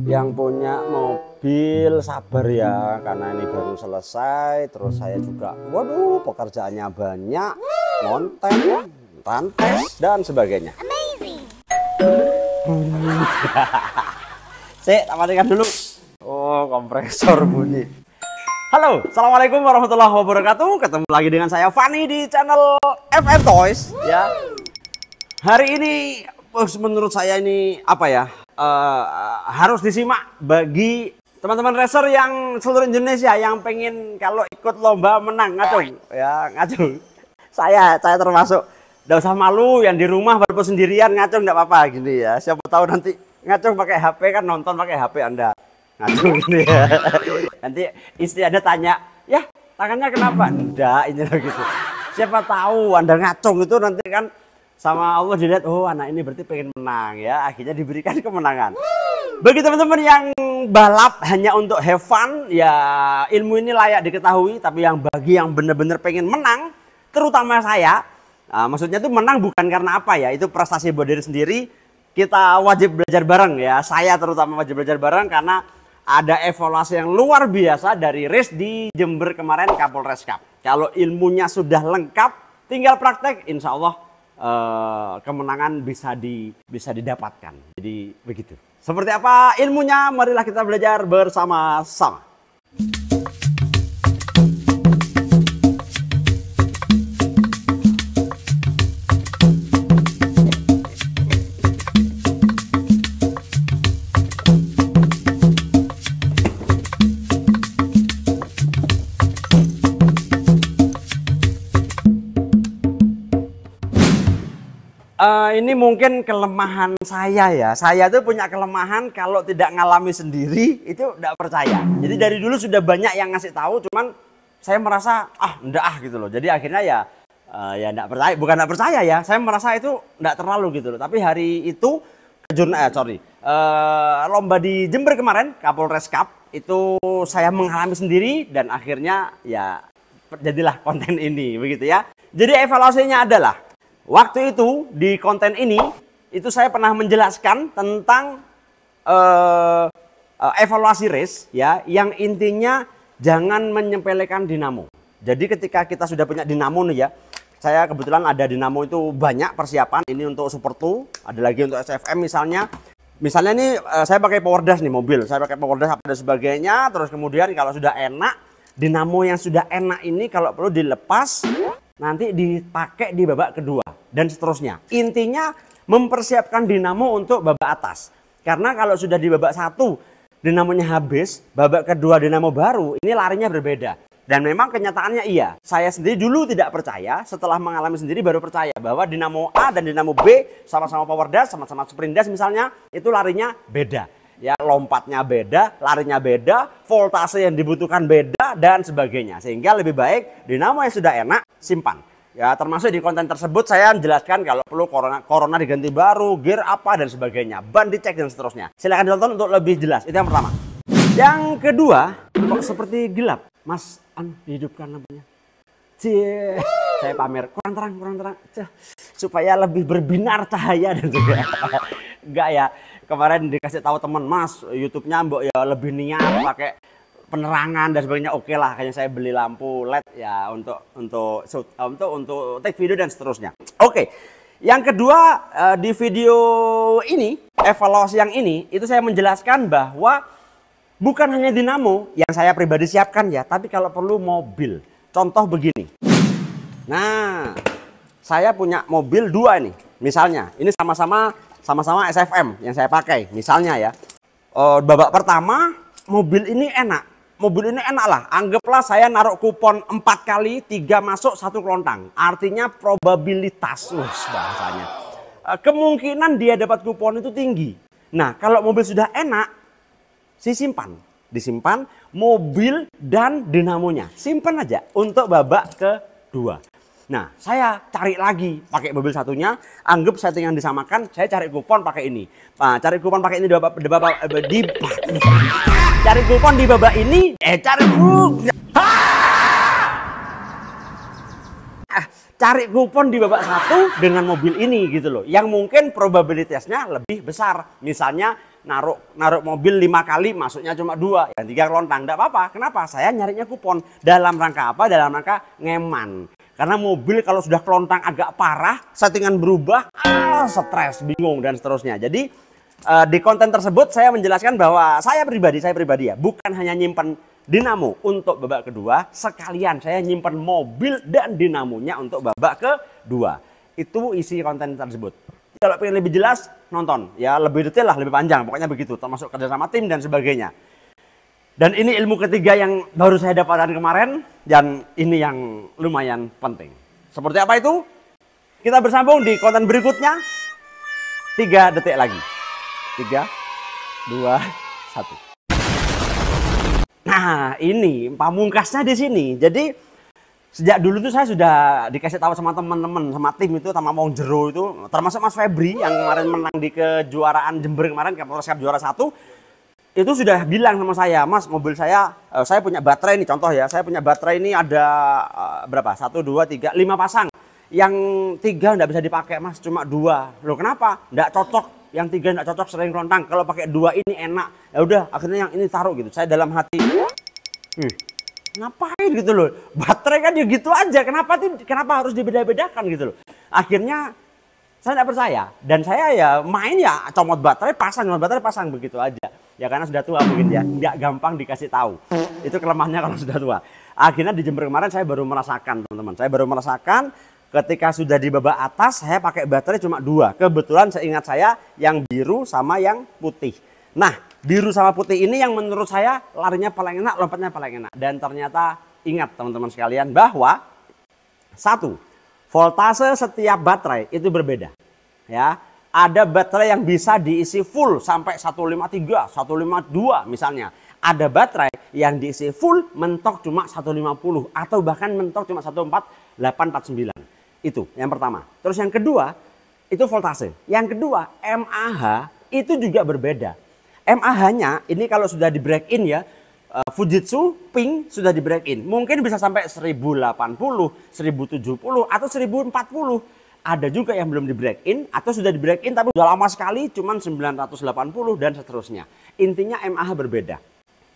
Yang punya mobil sabar ya, karena ini baru selesai. Terus saya juga, waduh, pekerjaannya banyak, konten, tantes dan sebagainya. Bunyi. Sik, tak matikan dulu. Oh, kompresor bunyi. Halo, assalamualaikum warahmatullahi wabarakatuh. Ketemu lagi dengan saya Fani di channel FM Toys ya. Hari ini menurut saya ini apa ya? Harus disimak bagi teman-teman racer yang seluruh Indonesia yang pengen kalau ikut lomba menang ngacung ya, ngacung. Saya termasuk. Nggak usah malu yang di rumah walaupun sendirian ngacung nggak apa-apa gini ya. Siapa tahu nanti ngacung pakai HP kan, nonton pakai HP Anda ngacung gini ya. Nanti istri Anda tanya, ya tangannya kenapa? Enggak, ini loh gitu. Siapa tahu Anda ngacung itu nanti kan sama Allah dilihat, oh anak ini berarti pengen menang ya, akhirnya diberikan kemenangan. Bagi teman-teman yang balap hanya untuk have fun ya, ilmu ini layak diketahui. Tapi yang bagi yang benar-benar pengen menang, terutama saya, maksudnya itu menang bukan karena apa ya, itu prestasi buat diri sendiri. Kita wajib belajar bareng ya, saya terutama wajib belajar bareng karena ada evaluasi yang luar biasa dari race di Jember kemarin, Kapolres Cup. Kalau ilmunya sudah lengkap, tinggal praktek, insya Allah kemenangan bisa didapatkan. Jadi begitu. Seperti apa ilmunya? Marilah kita belajar bersama-sama. Ini mungkin kelemahan saya ya. Saya tuh punya kelemahan kalau tidak ngalami sendiri itu tidak percaya. Jadi dari dulu sudah banyak yang ngasih tahu, cuman saya merasa enggak gitu loh. Jadi akhirnya ya enggak percaya, bukan enggak percaya ya. Saya merasa itu enggak terlalu gitu loh. Tapi hari itu lomba di Jember kemarin, Kapolres Cup, itu saya mengalami sendiri dan akhirnya ya jadilah konten ini begitu ya. Jadi evaluasinya adalah waktu itu di konten ini itu saya pernah menjelaskan tentang evaluasi race ya, yang intinya jangan menyepelekan dinamo. Jadi ketika kita sudah punya dinamo nih ya, saya kebetulan ada dinamo itu banyak persiapan, ini untuk Super 2, ada lagi untuk SFM misalnya. Misalnya nih saya pakai power dash nih mobil, saya pakai power dash apa dan sebagainya, terus kemudian kalau sudah enak, dinamo yang sudah enak ini kalau perlu dilepas, nanti dipakai di babak kedua dan seterusnya. Intinya mempersiapkan dinamo untuk babak atas. Karena kalau sudah di babak satu dinamonya habis, babak kedua dinamo baru, ini larinya berbeda. Dan memang kenyataannya iya. Saya sendiri dulu tidak percaya, setelah mengalami sendiri baru percaya bahwa dinamo A dan dinamo B sama-sama power dash, sama-sama sprint dash misalnya, itu larinya beda. Ya, lompatnya beda, larinya beda, voltase yang dibutuhkan beda dan sebagainya. Sehingga lebih baik dinamo yang sudah enak simpan. Ya, termasuk di konten tersebut saya menjelaskan kalau perlu corona diganti baru, gear apa dan sebagainya, ban dicek dan seterusnya. Silahkan ditonton untuk lebih jelas. Itu yang pertama. Yang kedua, kok seperti gelap, Mas? Dihidupkan lampunya. Cie, saya pamer kurang terang, supaya lebih berbinar cahaya dan juga. Enggak ya. Kemarin dikasih tahu teman, Mas, YouTube-nya mbok ya lebih niat pakai penerangan dan sebagainya. Oke lah, kayaknya saya beli lampu LED ya untuk take video dan seterusnya. Oke. Yang kedua, di video ini, evaluasi yang ini, itu saya menjelaskan bahwa bukan hanya dinamo yang saya pribadi siapkan ya, tapi kalau perlu mobil. Contoh begini. Nah, saya punya mobil dua nih. Misalnya, ini sama-sama SFM yang saya pakai. Misalnya ya, babak pertama mobil ini enak. Mobil ini enak lah. Anggaplah saya naruh kupon 4 kali, 3 masuk, 1 kelontang. Artinya probabilitas bahasanya. Kemungkinan dia dapat kupon itu tinggi. Nah, kalau mobil sudah enak, disimpan mobil dan dinamonya. Simpan aja untuk babak kedua. Nah, saya cari lagi pakai mobil satunya, anggap setting yang disamakan, saya cari kupon pakai ini. Nah, cari kupon pakai ini cari kupon di babak ini, cari kupon di babak 1 dengan mobil ini gitu loh. Yang mungkin probabilitasnya lebih besar. Misalnya naruh mobil 5 kali masuknya cuma 2, yang 3 kelontang. Enggak apa-apa. Kenapa? Saya nyarinya kupon. Dalam rangka apa? Dalam rangka ngeman. Karena mobil kalau sudah kelontang agak parah, settingan berubah, stres, bingung dan seterusnya. Jadi di konten tersebut saya menjelaskan bahwa saya pribadi ya, bukan hanya nyimpen dinamo untuk babak kedua, sekalian saya nyimpen mobil dan dinamonya untuk babak kedua. Itu isi konten tersebut. Kalau pengen lebih jelas, nonton. Ya lebih detail lah, lebih panjang. Pokoknya begitu, termasuk kerjasama tim dan sebagainya. Dan ini ilmu ketiga yang baru saya dapatkan kemarin. Dan ini yang lumayan penting. Seperti apa itu? Kita bersambung di konten berikutnya. 3 detik lagi. 3, 2, 1. Nah ini pamungkasnya di sini. Jadi sejak dulu tuh saya sudah dikasih tahu sama teman-teman, sama tim itu, sama Wong Jero itu, termasuk Mas Febri yang kemarin menang di kejuaraan Jember kemarin, Kapolres Cup juara 1, itu sudah bilang sama saya, Mas, mobil saya punya baterai nih, contoh ya, saya punya baterai ini ada berapa? 1, 2, 3, 5 pasang. Yang 3 nggak bisa dipakai, Mas, cuma 2. Loh kenapa? Nggak cocok. Yang 3 nggak cocok, sering kelontang. Kalau pakai 2 ini enak. Ya udah, akhirnya yang ini taruh gitu. Saya dalam hati, ngapain gitu loh, baterai kan ya gitu aja, kenapa harus dibeda-bedakan gitu loh. Akhirnya saya tidak percaya dan saya ya main ya comot baterai pasang begitu aja ya, karena sudah tua mungkin ya, nggak gampang dikasih tahu. Itu kelemahannya kalau sudah tua. Akhirnya di Jember kemarin saya baru merasakan, teman-teman, saya baru merasakan ketika sudah di babak atas saya pakai baterai cuma 2. Kebetulan seingat saya yang biru sama yang putih. Nah, biru sama putih ini yang menurut saya larinya paling enak, lompatnya paling enak. Dan ternyata ingat teman-teman sekalian bahwa 1, voltase setiap baterai itu berbeda. Ya, ada baterai yang bisa diisi full sampai 153, 152 misalnya. Ada baterai yang diisi full mentok cuma 150 atau bahkan mentok cuma 14849. Itu yang pertama. Terus yang kedua, itu voltase. Yang kedua, mAh itu juga berbeda. mAh-nya ini kalau sudah di break in ya, Fujitsu Pink sudah di break in. Mungkin bisa sampai 1080, 1070 atau 1040. Ada juga yang belum di break in atau sudah di break in tapi sudah lama sekali cuman 980 dan seterusnya. Intinya mAh berbeda.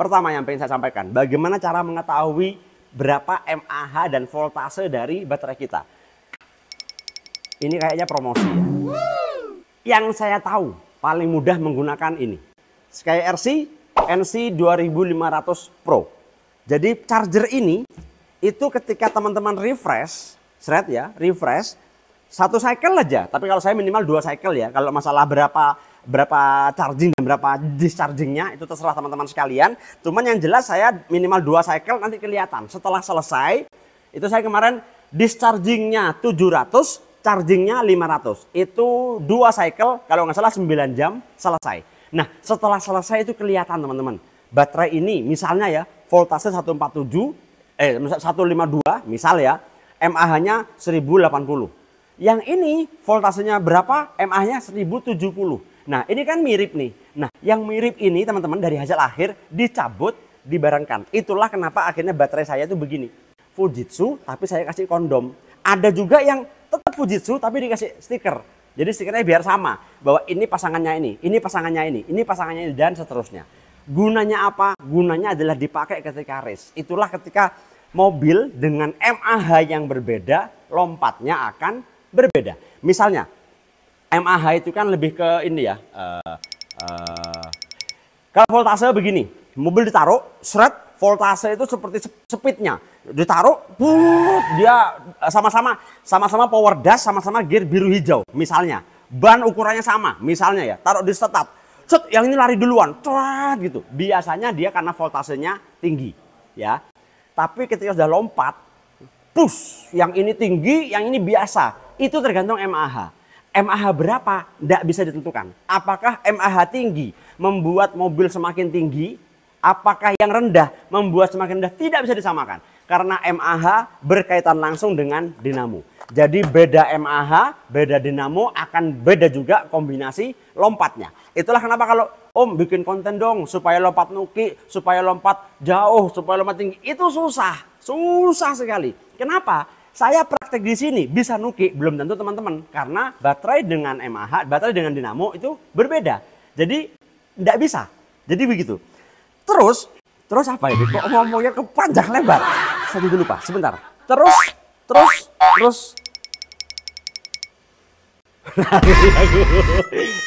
Pertama yang pengen saya sampaikan, bagaimana cara mengetahui berapa mAh dan voltase dari baterai kita. Ini kayaknya promosi ya. Yang saya tahu paling mudah menggunakan ini. SkyRC NC2500 Pro. Jadi charger ini itu ketika teman-teman refresh, refresh 1 cycle aja. Tapi kalau saya minimal 2 cycle ya. Kalau masalah berapa charging dan berapa dischargingnya itu terserah teman-teman sekalian. Cuman yang jelas saya minimal 2 cycle nanti kelihatan. Setelah selesai itu saya kemarin dischargingnya 700, chargingnya 500. Itu 2 cycle kalau nggak salah 9 jam selesai. Nah setelah selesai itu kelihatan teman-teman. Baterai ini misalnya ya voltase 152 misal ya. mAh-nya 1080. Yang ini voltasenya berapa? mAh-nya 1070. Nah ini kan mirip nih. Nah yang mirip ini teman-teman dari hasil akhir dicabut, dibarengkan. Itulah kenapa akhirnya baterai saya itu begini. Fujitsu tapi saya kasih kondom. Ada juga yang tetap Fujitsu tapi dikasih stiker. Jadi stikernya biar sama, bahwa ini pasangannya ini pasangannya ini pasangannya ini, dan seterusnya. Gunanya apa? Gunanya adalah dipakai ketika race. Itulah ketika mobil dengan mAh yang berbeda, lompatnya akan berbeda. Misalnya, mAh itu kan lebih ke ini ya, kalau voltase begini, mobil ditaruh, voltase itu seperti speednya. Ditaruh, dia sama-sama power dash, sama-sama gear biru hijau. Misalnya, ban ukurannya sama, misalnya ya, taruh di setat. Yang ini lari duluan, gitu. Biasanya dia karena voltasenya tinggi, ya. Tapi ketika sudah lompat, push, yang ini tinggi, yang ini biasa. Itu tergantung mAh. mAh berapa? Tidak bisa ditentukan. Apakah mAh tinggi membuat mobil semakin tinggi? Apakah yang rendah membuat semakin rendah? Tidak bisa disamakan. Karena mAh berkaitan langsung dengan dinamo. Jadi beda mAh, beda dinamo akan beda juga kombinasi lompatnya. Itulah kenapa kalau Om bikin konten dong supaya lompat nuki, supaya lompat jauh, supaya lompat tinggi. Itu susah, susah sekali. Kenapa? Saya praktek di sini bisa nuki, belum tentu teman-teman. Karena baterai dengan mAh, baterai dengan dinamo itu berbeda. Jadi Nggak bisa. Jadi begitu. Terus apa ini? Kok ngomongnya kepanjang lebar? Saya juga lupa. Sebentar. Terus.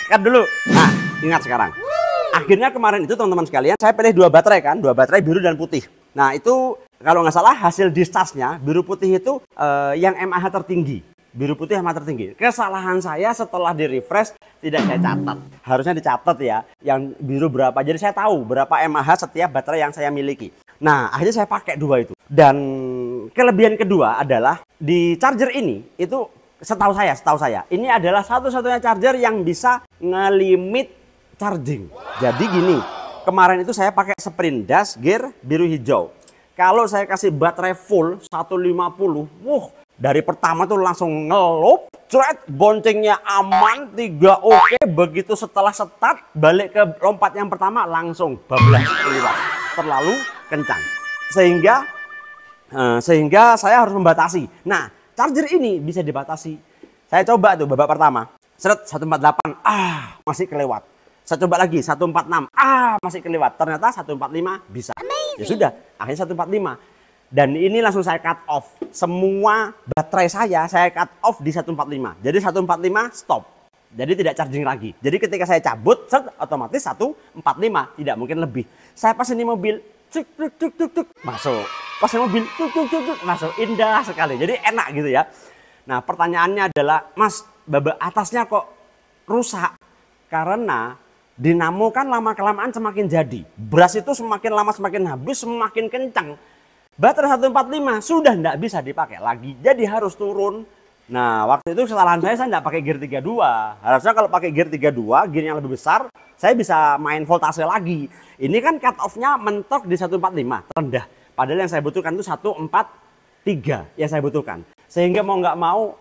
Kan dulu. Nah, ingat sekarang. Akhirnya kemarin itu teman-teman sekalian, saya pilih 2 baterai kan, 2 baterai biru dan putih. Nah itu kalau nggak salah hasil discharge-nya biru putih itu yang mAh tertinggi. Biru putih mAh tertinggi. Kesalahan saya setelah di refresh tidak saya catat. Harusnya dicatat ya, yang biru berapa. Jadi saya tahu berapa mAh setiap baterai yang saya miliki. Nah akhirnya saya pakai 2 itu. Dan kelebihan kedua adalah di charger ini itu setahu saya ini adalah satu-satunya charger yang bisa ngelimit charging. Jadi gini, kemarin itu saya pakai sprint dash gear biru hijau. Kalau saya kasih baterai full 150, dari pertama tuh langsung ngelup, boncengnya aman, 3 oke. Begitu setelah start, balik ke lompat yang pertama langsung bablas keluar. Terlalu kencang. Sehingga saya harus membatasi. Nah, charger ini bisa dibatasi. Saya coba tuh babak pertama, 148, masih kelewat. Saya coba lagi 146, masih kelewat. Ternyata 145 bisa. Amazing. Ya sudah, akhirnya 145. Dan ini langsung saya cut off. Semua baterai saya cut off di 145. Jadi 145 stop. Jadi tidak charging lagi. Jadi ketika saya cabut, otomatis 145, tidak mungkin lebih. Saya pas ini mobil, cuk, masuk. Pas ini mobil, cuk, masuk. Indah sekali. Jadi enak gitu ya. Nah pertanyaannya adalah, Mas, babak atasnya kok rusak? Karena dinamo kan lama-kelamaan semakin jadi. Bras itu semakin lama semakin habis, semakin kencang. Baterai 145 sudah tidak bisa dipakai lagi. Jadi harus turun. Nah waktu itu kesalahan saya tidak pakai gear 32. Harusnya kalau pakai gear 32, gear yang lebih besar, saya bisa main voltase lagi. Ini kan cut off-nya mentok di 145, terendah. Padahal yang saya butuhkan itu 143 yang saya butuhkan. Sehingga mau nggak mau,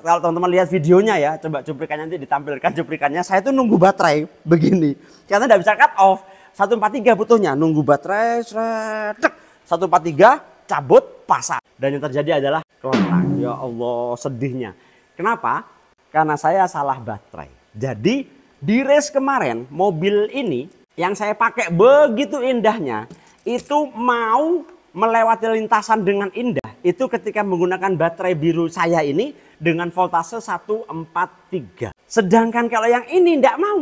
kalau teman-teman lihat videonya ya, coba cuplikannya nanti ditampilkan cuplikannya. Saya tuh nunggu baterai begini, karena tidak bisa cut off. 143 butuhnya, nunggu baterai, 143 cabut, pasang. Dan yang terjadi adalah kelentang. Ya Allah, sedihnya. Kenapa? Karena saya salah baterai. Jadi di race kemarin, mobil ini yang saya pakai begitu indahnya, itu mau melewati lintasan dengan indah. Itu ketika menggunakan baterai biru saya ini dengan voltase 143. Sedangkan kalau yang ini tidak mau.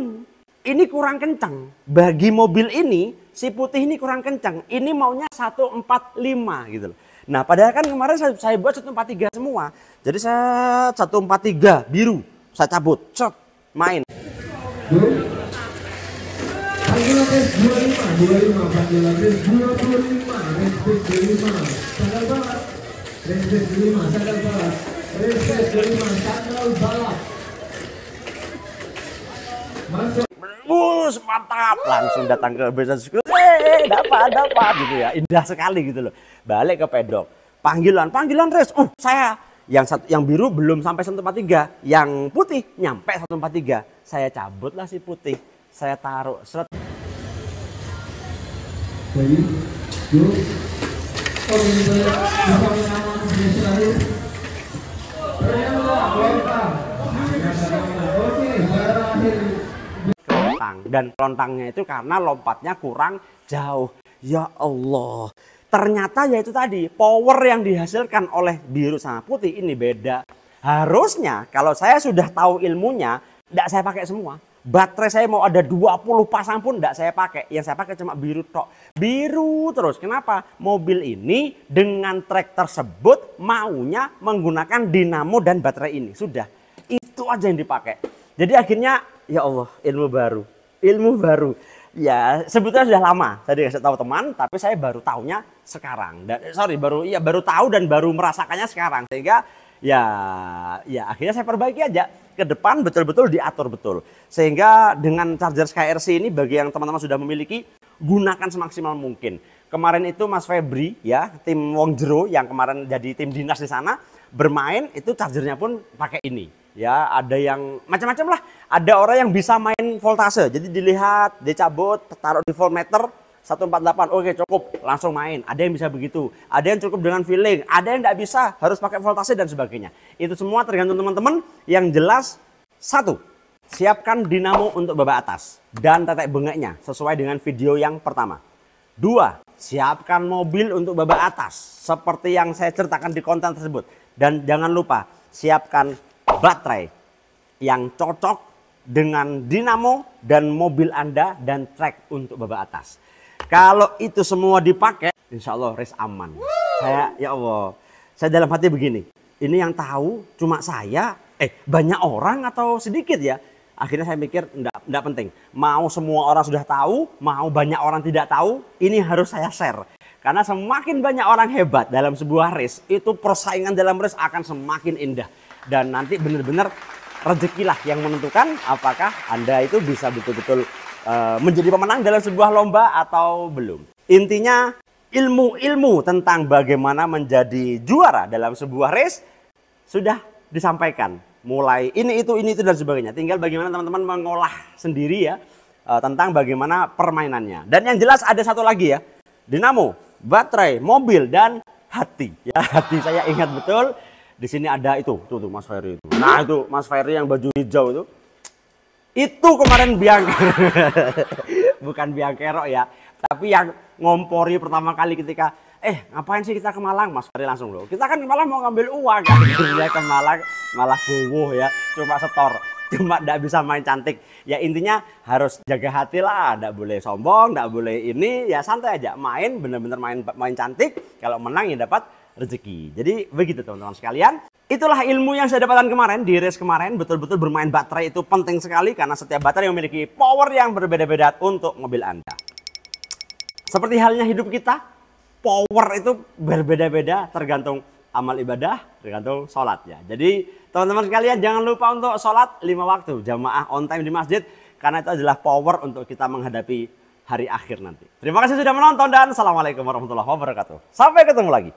Ini kurang kencang. Bagi mobil ini, si putih ini kurang kencang. Ini maunya 145 gitu loh. Nah padahal kan kemarin saya buat 143 semua. Jadi saya 143 biru. Saya cabut. Main. Panggilan tes 25, panggilan tes 25, tes 25, sadar balap, tes 5, sadar balap, tes 5, sadar balap. Masuk. Mantap, langsung datang ke business school, dapat gitu ya, indah sekali gitu loh. Balik ke pedok, panggilan race, saya yang biru belum sampai 143, yang putih nyampe 143, saya cabutlah si putih, saya taruh seret. Jadi, yuk, dan kelontangnya itu karena lompatnya kurang jauh. Ya Allah, ternyata ya itu tadi, power yang dihasilkan oleh biru sama putih ini beda. Harusnya kalau saya sudah tahu ilmunya, tidak saya pakai semua. Baterai saya mau ada 20 pasang pun tidak saya pakai. Yang saya pakai cuma biru tok. Biru terus. Kenapa? Mobil ini dengan trek tersebut maunya menggunakan dinamo dan baterai ini. Sudah. Itu aja yang dipakai. Jadi akhirnya ya Allah, ilmu baru. Ilmu baru. Ya sebetulnya sudah lama. Saya dikasih tahu teman, tapi saya baru tahunya sekarang. Baru tahu dan baru merasakannya sekarang. Sehingga ya akhirnya saya perbaiki aja. Ke depan betul-betul diatur betul. Sehingga dengan charger SkyRC ini bagi yang teman-teman sudah memiliki, gunakan semaksimal mungkin. Kemarin itu Mas Febri ya, tim Wong Jero yang kemarin jadi tim dinas di sana, bermain itu chargernya pun pakai ini. Ya, ada yang macam-macam lah. Ada orang yang bisa main voltase. Jadi dilihat, dicabut, taruh di voltmeter 148. Oke, cukup, langsung main. Ada yang bisa begitu. Ada yang cukup dengan feeling, ada yang tidak bisa, harus pakai voltase dan sebagainya. Itu semua tergantung teman-teman. Yang jelas satu, siapkan dinamo untuk babak atas dan tetek bengeknya sesuai dengan video yang pertama. 2. Siapkan mobil untuk babak atas seperti yang saya ceritakan di konten tersebut. Dan jangan lupa siapkan baterai yang cocok dengan dinamo dan mobil Anda dan trek untuk babak atas. Kalau itu semua dipakai, insya Allah race aman. Ya Allah, saya dalam hati begini, ini yang tahu cuma saya, banyak orang atau sedikit ya? Akhirnya saya mikir enggak penting. Mau semua orang sudah tahu, mau banyak orang tidak tahu, ini harus saya share. Karena semakin banyak orang hebat dalam sebuah race, itu persaingan dalam race akan semakin indah. Dan nanti benar-benar rezekilah yang menentukan apakah Anda itu bisa betul-betul menjadi pemenang dalam sebuah lomba atau belum. Intinya ilmu-ilmu tentang bagaimana menjadi juara dalam sebuah race sudah disampaikan. Mulai ini itu dan sebagainya. Tinggal bagaimana teman-teman mengolah sendiri ya tentang bagaimana permainannya. Dan yang jelas ada satu lagi ya. Dinamo, baterai, mobil dan hati. Ya, hati saya ingat betul. Di sini ada itu, tuh Mas Ferry itu. Nah, itu Mas Ferry yang baju hijau itu. Itu kemarin bukan biangkerok ya, tapi yang ngompori pertama kali ketika ngapain sih kita ke Malang? Mas Ferry langsung loh. Kita kan ke Malang mau ngambil uang kan. Dia ke Malang malah bowoh ya, cuma setor. Cuma enggak bisa main cantik. Ya intinya harus jaga hati lah, enggak boleh sombong, enggak boleh ini, ya santai aja. Main bener-bener main cantik, kalau menang ya dapat rezeki. Jadi begitu teman-teman sekalian. Itulah ilmu yang saya dapatkan kemarin di race kemarin. Betul-betul bermain baterai itu penting sekali karena setiap baterai memiliki power yang berbeda-beda untuk mobil Anda. Seperti halnya hidup kita, power itu berbeda-beda tergantung amal ibadah, tergantung sholat ya. Jadi teman-teman sekalian jangan lupa untuk sholat 5 waktu jamaah on time di masjid karena itu adalah power untuk kita menghadapi hari akhir nanti. Terima kasih sudah menonton dan assalamualaikum warahmatullahi wabarakatuh. Sampai ketemu lagi.